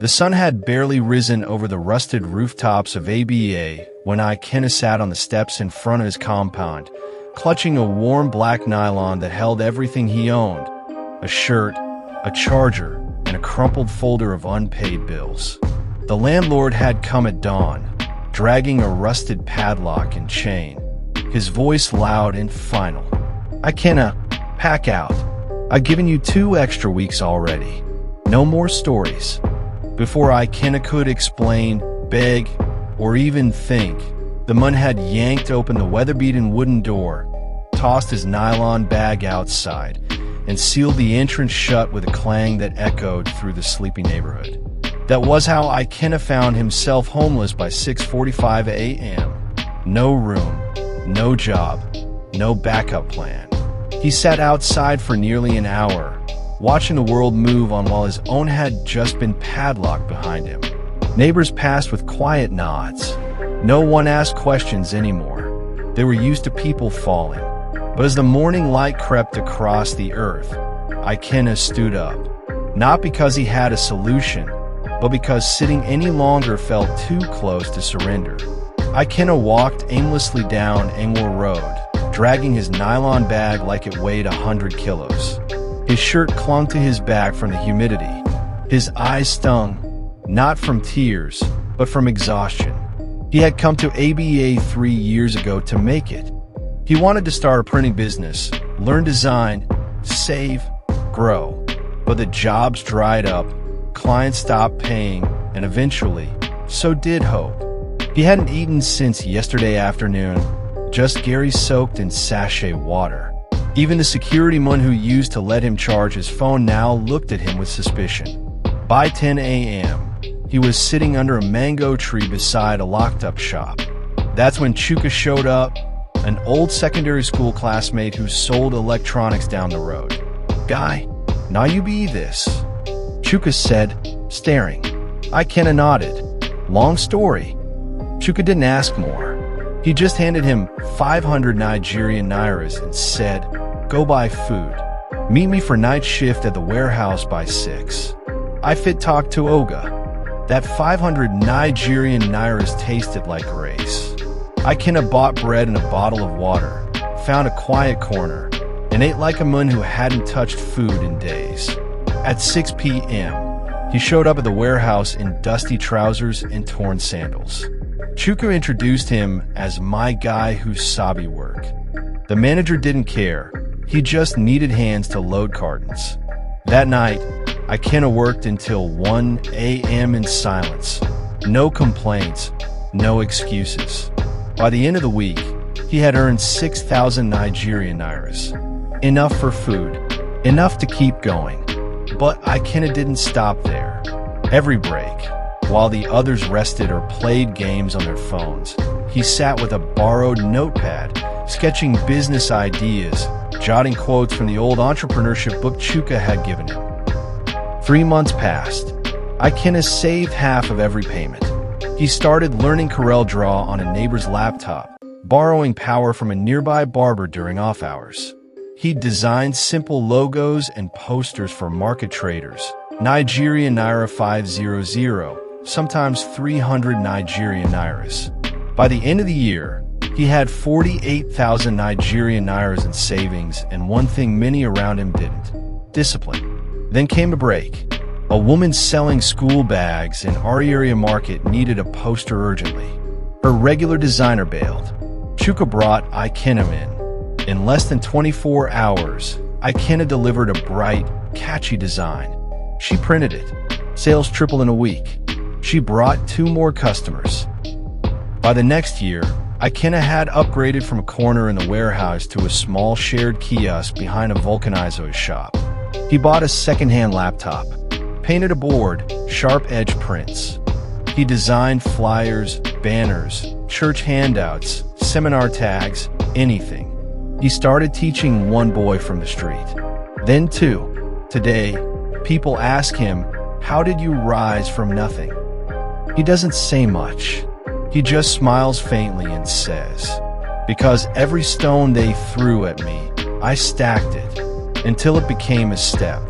The sun had barely risen over the rusted rooftops of ABA when Ikenna sat on the steps in front of his compound, clutching a warm black nylon that held everything he owned: a shirt, a charger, and a crumpled folder of unpaid bills. The landlord had come at dawn, dragging a rusted padlock and chain, his voice loud and final. "Ikenna, pack out. I've given you 2 extra weeks already. No more stories." Before Ikenna could explain, beg, or even think, the man had yanked open the weather-beaten wooden door, tossed his nylon bag outside, and sealed the entrance shut with a clang that echoed through the sleepy neighborhood. That was how Ikenna found himself homeless by 6:45 a.m. No room, no job, no backup plan. He sat outside for nearly an hour, watching the world move on while his own had just been padlocked behind him. Neighbors passed with quiet nods. No one asked questions anymore. They were used to people falling. But as the morning light crept across the earth, Ikenna stood up. Not because he had a solution, but because sitting any longer felt too close to surrender. Ikenna walked aimlessly down Engwell Road, dragging his nylon bag like it weighed 100 kilos. His shirt clung to his back from the humidity. His eyes stung, not from tears, but from exhaustion. He had come to ABA 3 years ago to make it. He wanted to start a printing business, learn design, save, grow. But the jobs dried up, clients stopped paying, and eventually, so did hope. He hadn't eaten since yesterday afternoon, just Gary soaked in sachet water. Even the security man who used to let him charge his phone now looked at him with suspicion. By 10 a.m., he was sitting under a mango tree beside a locked-up shop. That's when Chuka showed up, an old secondary school classmate who sold electronics down the road. "Guy, now you be this," Chuka said, staring. Ikenna nodded. "Long story." Chuka didn't ask more. He just handed him 500 Nigerian nairas and said, "Go buy food. Meet me for night shift at the warehouse by 6. I fit talk to Oga." That 500 Nigerian nairas tasted like grace. Ikenna bought bread and a bottle of water, found a quiet corner, and ate like a man who hadn't touched food in days. At 6 p.m., he showed up at the warehouse in dusty trousers and torn sandals. Chuka introduced him as "my guy who sabi work." The manager didn't care. He just needed hands to load cartons. That night, Ikenna worked until 1 a.m. in silence. No complaints, no excuses. By the end of the week, he had earned 6,000 Nigerian nairas. Enough for food, enough to keep going. But Ikenna didn't stop there. Every break, while the others rested or played games on their phones, he sat with a borrowed notepad, sketching business ideas, jotting quotes from the old entrepreneurship book Chuka had given him. 3 months passed. Ikenna saved half of every payment. He started learning CorelDRAW on a neighbor's laptop, borrowing power from a nearby barber during off hours. He designed simple logos and posters for market traders. Nigerian Naira 500, sometimes 300 Nigerian Nairas. By the end of the year, he had 48,000 Nigerian Nairas in savings, and one thing many around him didn't: discipline. Then came a break. A woman selling school bags in our area market needed a poster urgently. Her regular designer bailed. Chuka brought Ikenna in. In less than 24 hours, Ikenna delivered a bright, catchy design. She printed it. Sales tripled in a week. She brought 2 more customers. By the next year, Ikenna had upgraded from a corner in the warehouse to a small shared kiosk behind a vulcanizer shop. He bought a second-hand laptop, painted a board, sharp-edge prints. He designed flyers, banners, church handouts, seminar tags, anything. He started teaching 1 boy from the street, then 2. Today, people ask him, "How did you rise from nothing?" He doesn't say much. He just smiles faintly and says, "Because every stone they threw at me, I stacked it, until it became a step."